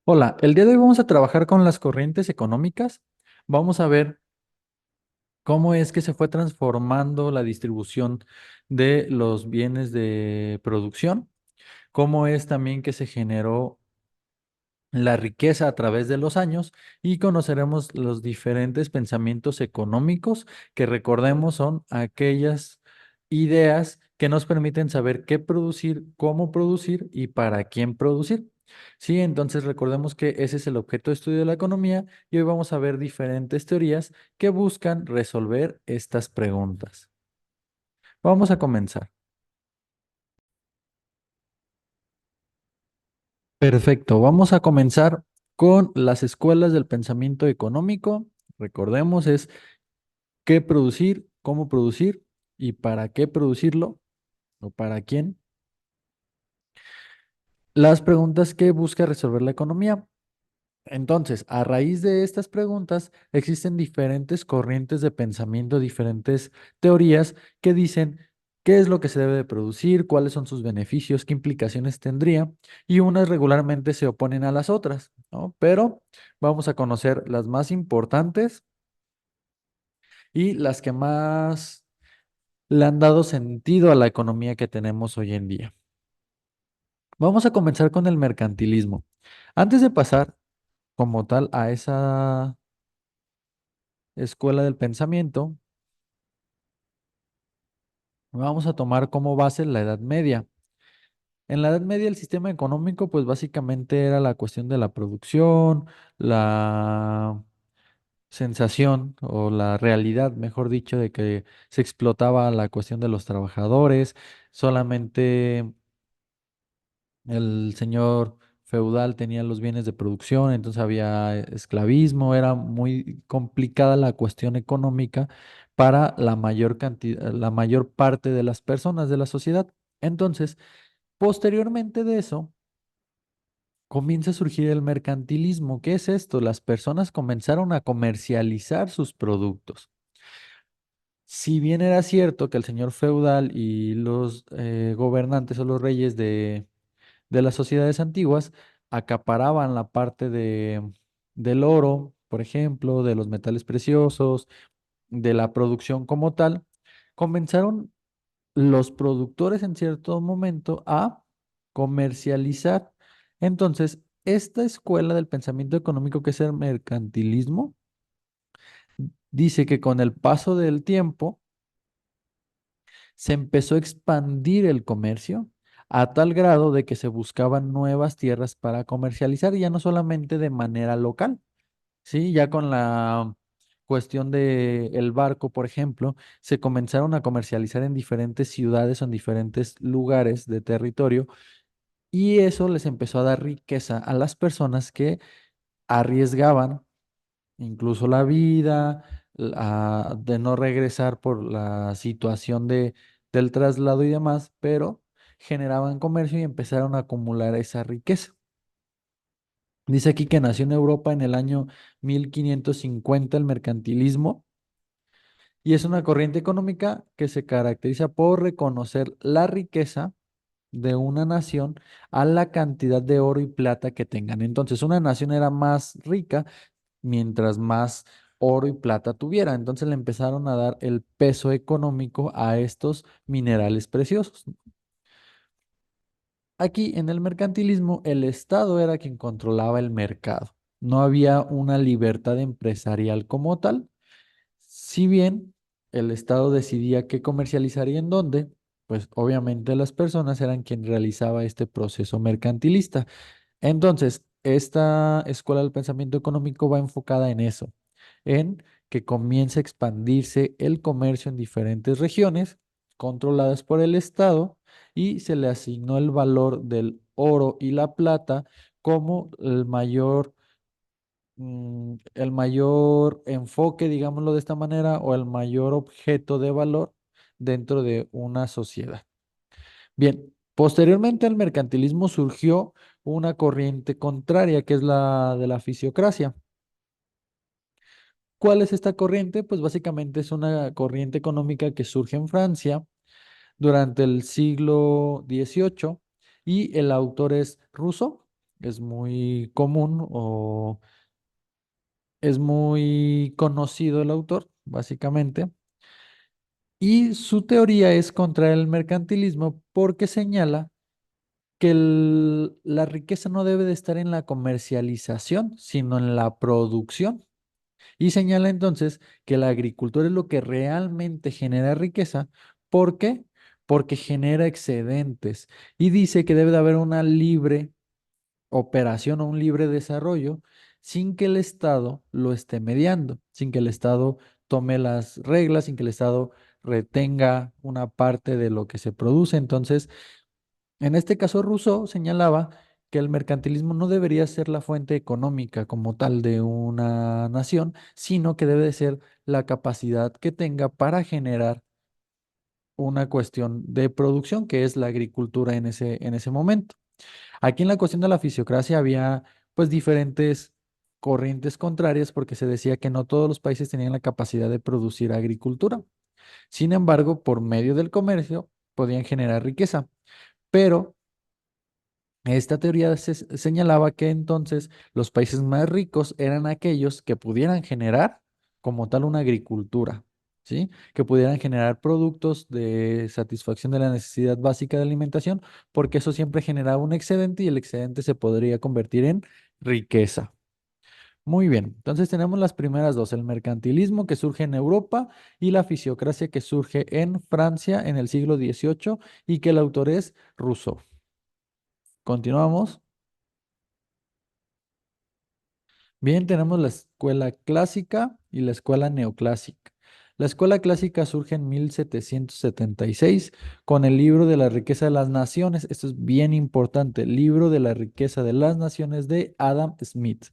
Hola, el día de hoy vamos a trabajar con las corrientes económicas. Vamos a ver cómo es que se fue transformando la distribución de los bienes de producción, cómo es también que se generó la riqueza a través de los años y conoceremos los diferentes pensamientos económicos que recordemos son aquellas ideas que nos permiten saber qué producir, cómo producir y para quién producir. Sí, entonces recordemos que ese es el objeto de estudio de la economía y hoy vamos a ver diferentes teorías que buscan resolver estas preguntas. Vamos a comenzar. Perfecto, vamos a comenzar con las escuelas del pensamiento económico. Recordemos, es qué producir, cómo producir y para qué producirlo o para quién. Las preguntas que busca resolver la economía. Entonces, a raíz de estas preguntas, existen diferentes corrientes de pensamiento, diferentes teorías que dicen qué es lo que se debe de producir, cuáles son sus beneficios, qué implicaciones tendría, y unas regularmente se oponen a las otras, ¿no? Pero vamos a conocer las más importantes y las que más le han dado sentido a la economía que tenemos hoy en día. Vamos a comenzar con el mercantilismo. Antes de pasar como tal a esa escuela del pensamiento, vamos a tomar como base la Edad Media. En la Edad Media el sistema económico pues básicamente era la cuestión de la producción, la sensación o la realidad, mejor dicho, de que se explotaba la cuestión de los trabajadores, solamente el señor feudal tenía los bienes de producción, entonces había esclavismo, era muy complicada la cuestión económica para la mayor cantidad, la mayor parte de las personas de la sociedad. Entonces, posteriormente de eso, comienza a surgir el mercantilismo. ¿Qué es esto? Las personas comenzaron a comercializar sus productos. Si bien era cierto que el señor feudal y los gobernantes o los reyes de las sociedades antiguas acaparaban la parte del oro, por ejemplo, de los metales preciosos, de la producción como tal, comenzaron los productores en cierto momento a comercializar. Entonces, esta escuela del pensamiento económico que es el mercantilismo, dice que con el paso del tiempo se empezó a expandir el comercio a tal grado de que se buscaban nuevas tierras para comercializar, ya no solamente de manera local, ¿sí? Ya con la cuestión de el barco, por ejemplo, se comenzaron a comercializar en diferentes ciudades o en diferentes lugares de territorio y eso les empezó a dar riqueza a las personas que arriesgaban incluso la vida, de no regresar por la situación del traslado y demás, pero generaban comercio y empezaron a acumular esa riqueza. Dice aquí que nació en Europa en el año 1550 el mercantilismo y es una corriente económica que se caracteriza por reconocer la riqueza de una nación a la cantidad de oro y plata que tengan. Entonces, una nación era más rica mientras más oro y plata tuviera. Entonces le empezaron a dar el peso económico a estos minerales preciosos. Aquí en el mercantilismo, el Estado era quien controlaba el mercado. No había una libertad empresarial como tal. Si bien el Estado decidía qué comercializar y en dónde, pues obviamente las personas eran quien realizaba este proceso mercantilista. Entonces, esta escuela del pensamiento económico va enfocada en eso, en que comience a expandirse el comercio en diferentes regiones controladas por el Estado y se le asignó el valor del oro y la plata como el mayor enfoque, digámoslo de esta manera, o el mayor objeto de valor dentro de una sociedad. Bien, posteriormente al mercantilismo surgió una corriente contraria, que es la de la fisiocracia. ¿Cuál es esta corriente? Pues básicamente es una corriente económica que surge en Francia durante el siglo XVIII y el autor es Rousseau. es muy común o es muy conocido el autor, básicamente. Y su teoría es contra el mercantilismo porque señala que la riqueza no debe de estar en la comercialización, sino en la producción. Y señala entonces que la agricultura es lo que realmente genera riqueza. ¿Por qué? Porque genera excedentes. Y dice que debe de haber una libre operación o un libre desarrollo sin que el Estado lo esté mediando, sin que el Estado tome las reglas, sin que el Estado retenga una parte de lo que se produce. Entonces, en este caso, Rousseau señalaba que el mercantilismo no debería ser la fuente económica como tal de una nación, sino que debe de ser la capacidad que tenga para generar una cuestión de producción, que es la agricultura en ese momento. Aquí en la cuestión de la fisiocracia había pues diferentes corrientes contrarias porque se decía que no todos los países tenían la capacidad de producir agricultura. Sin embargo, por medio del comercio podían generar riqueza, pero esta teoría señalaba que entonces los países más ricos eran aquellos que pudieran generar como tal una agricultura, ¿sí? Que pudieran generar productos de satisfacción de la necesidad básica de alimentación, porque eso siempre generaba un excedente y el excedente se podría convertir en riqueza. Muy bien, entonces tenemos las primeras dos, el mercantilismo que surge en Europa y la fisiocracia que surge en Francia en el siglo XVIII y que el autor es Rousseau. Continuamos. Bien, tenemos la escuela clásica y la escuela neoclásica. La escuela clásica surge en 1776 con el libro de la riqueza de las naciones. Esto es bien importante, el libro de la riqueza de las naciones de Adam Smith.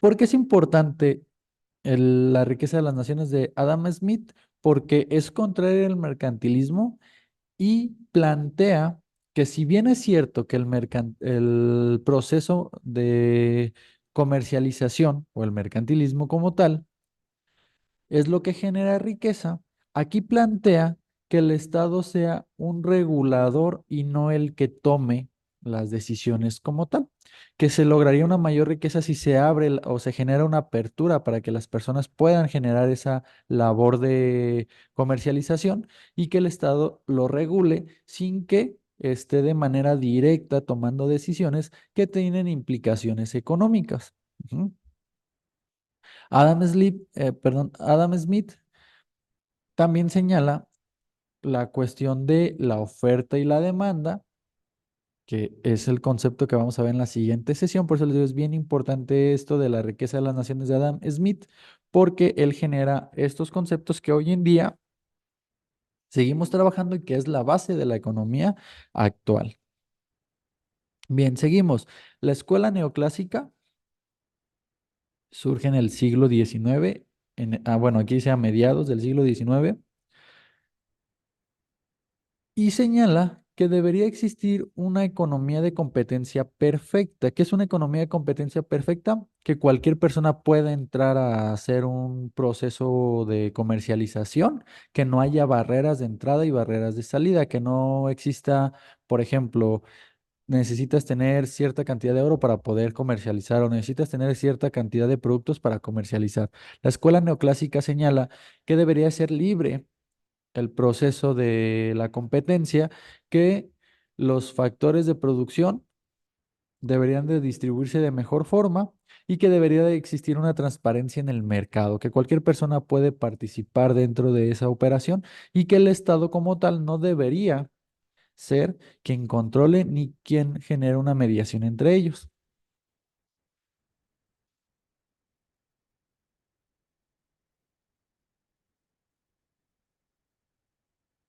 ¿Por qué es importante la riqueza de las naciones de Adam Smith? Porque es contrario al mercantilismo y plantea que si bien es cierto que el proceso de comercialización o el mercantilismo como tal es lo que genera riqueza, aquí plantea que el Estado sea un regulador y no el que tome las decisiones como tal, que se lograría una mayor riqueza si se abre o se genera una apertura para que las personas puedan generar esa labor de comercialización y que el Estado lo regule sin que esté de manera directa tomando decisiones que tienen implicaciones económicas. Ujú. Adam Smith también señala la cuestión de la oferta y la demanda, que es el concepto que vamos a ver en la siguiente sesión. Por eso les digo, es bien importante esto de la riqueza de las naciones de Adam Smith, porque él genera estos conceptos que hoy en día seguimos trabajando y que es la base de la economía actual. Bien, seguimos. La escuela neoclásica surge en el siglo XIX, bueno, aquí dice a mediados del siglo XIX y señala que debería existir una economía de competencia perfecta. ¿Qué es una economía de competencia perfecta? Que cualquier persona pueda entrar a hacer un proceso de comercialización, que no haya barreras de entrada y barreras de salida, que no exista, por ejemplo, necesitas tener cierta cantidad de oro para poder comercializar o necesitas tener cierta cantidad de productos para comercializar. La escuela neoclásica señala que debería ser libre el proceso de la competencia, que los factores de producción deberían de distribuirse de mejor forma y que debería de existir una transparencia en el mercado, que cualquier persona puede participar dentro de esa operación y que el Estado como tal no debería ser quien controle ni quien genere una mediación entre ellos.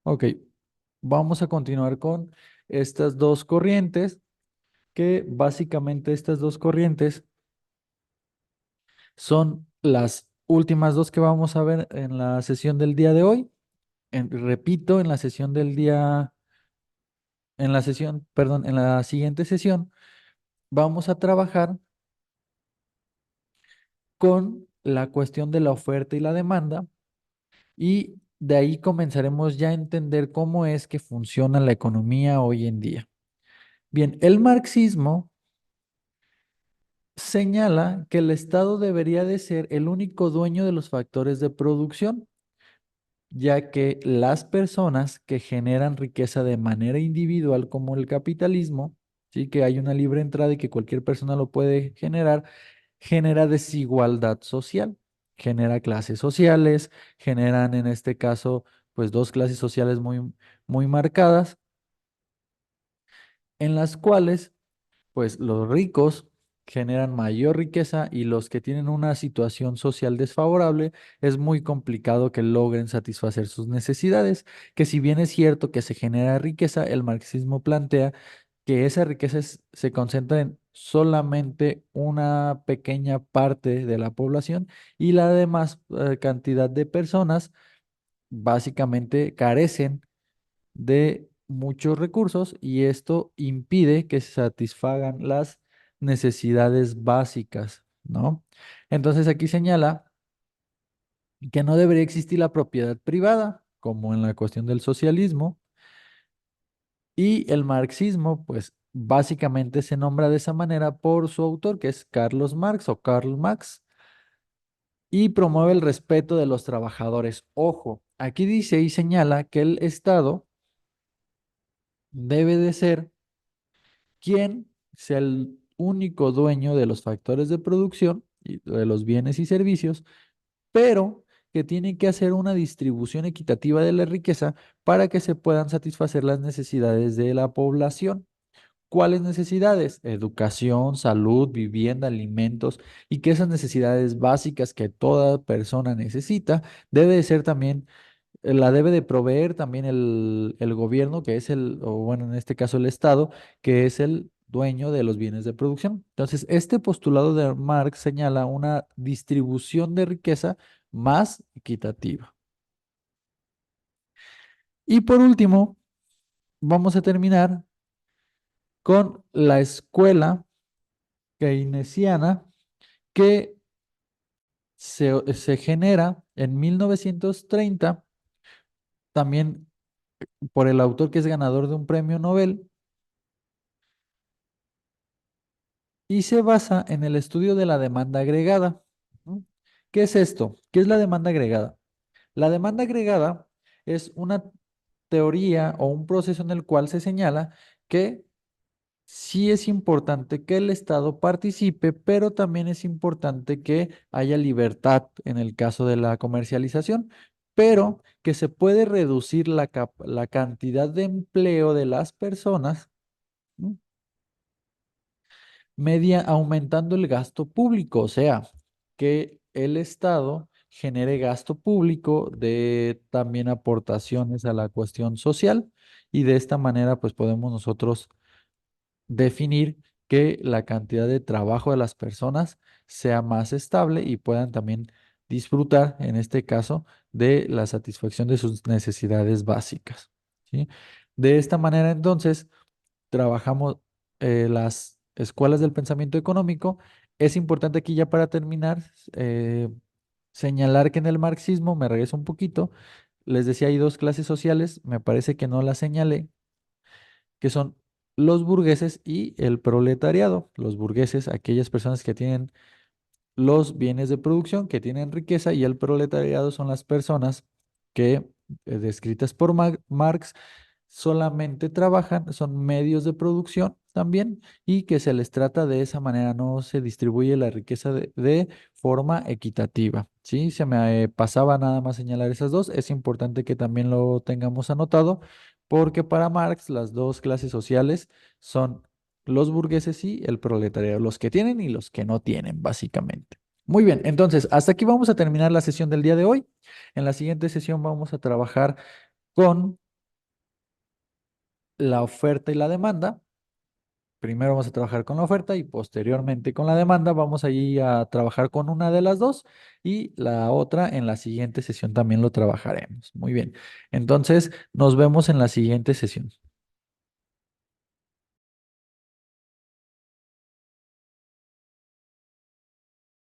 Ok, vamos a continuar con estas dos corrientes, que básicamente estas dos corrientes son las últimas dos que vamos a ver en la sesión del día de hoy. Repito, en la sesión del día, en la sesión, perdón, en la siguiente sesión vamos a trabajar con la cuestión de la oferta y la demanda y de ahí comenzaremos ya a entender cómo es que funciona la economía hoy en día. Bien, el marxismo señala que el Estado debería de ser el único dueño de los factores de producción, ya que las personas que generan riqueza de manera individual, como el capitalismo, sí, que hay una libre entrada y que cualquier persona lo puede generar, genera desigualdad social, genera clases sociales, generan en este caso, pues dos clases sociales muy marcadas, en las cuales pues los ricos generan mayor riqueza y los que tienen una situación social desfavorable es muy complicado que logren satisfacer sus necesidades, que si bien es cierto que se genera riqueza, el marxismo plantea que esa riqueza se concentra en solamente una pequeña parte de la población y la demás cantidad de personas básicamente carecen de muchos recursos y esto impide que se satisfagan las necesidades básicas, ¿no? Entonces aquí señala que no debería existir la propiedad privada, como en la cuestión del socialismo, y el marxismo, pues básicamente se nombra de esa manera por su autor, que es Carlos Marx o Karl Marx, y promueve el respeto de los trabajadores. Ojo, aquí dice y señala que el Estado debe de ser quien sea el único dueño de los factores de producción y de los bienes y servicios, pero que tiene que hacer una distribución equitativa de la riqueza para que se puedan satisfacer las necesidades de la población. ¿Cuáles necesidades? Educación, salud, vivienda, alimentos y que esas necesidades básicas que toda persona necesita debe de ser también la debe de proveer también el gobierno, que es o bueno, en este caso el Estado, que es el dueño de los bienes de producción. Entonces, este postulado de Marx señala una distribución de riqueza más equitativa. Y por último, vamos a terminar con la escuela keynesiana que se genera en 1930, también por el autor que es ganador de un premio Nobel, y se basa en el estudio de la demanda agregada. ¿No? ¿Qué es esto? ¿Qué es la demanda agregada? La demanda agregada es una teoría o un proceso en el cual se señala que sí es importante que el Estado participe, pero también es importante que haya libertad en el caso de la comercialización, pero que se puede reducir la cantidad de empleo de las personas, ¿no? Media aumentando el gasto público, o sea, que el Estado genere gasto público de también aportaciones a la cuestión social y de esta manera pues podemos nosotros definir que la cantidad de trabajo de las personas sea más estable y puedan también disfrutar, en este caso, de la satisfacción de sus necesidades básicas, ¿sí? De esta manera entonces trabajamos las escuelas del pensamiento económico. Es importante aquí ya para terminar señalar que en el marxismo, me regreso un poquito, les decía hay dos clases sociales, me parece que no las señalé, que son los burgueses y el proletariado. Los burgueses, aquellas personas que tienen los bienes de producción, que tienen riqueza, y el proletariado son las personas que, descritas por Marx, solamente trabajan, son medios de producción también, y que se les trata de esa manera, no se distribuye la riqueza de forma equitativa. Sí, se me pasaba nada más señalar esas dos, es importante que también lo tengamos anotado, porque para Marx las dos clases sociales son los burgueses y el proletariado, los que tienen y los que no tienen, básicamente. Muy bien, entonces, hasta aquí vamos a terminar la sesión del día de hoy. En la siguiente sesión vamos a trabajar con la oferta y la demanda. Primero vamos a trabajar con la oferta y posteriormente con la demanda. Vamos allí a trabajar con una de las dos y la otra en la siguiente sesión también lo trabajaremos. Muy bien, entonces nos vemos en la siguiente sesión.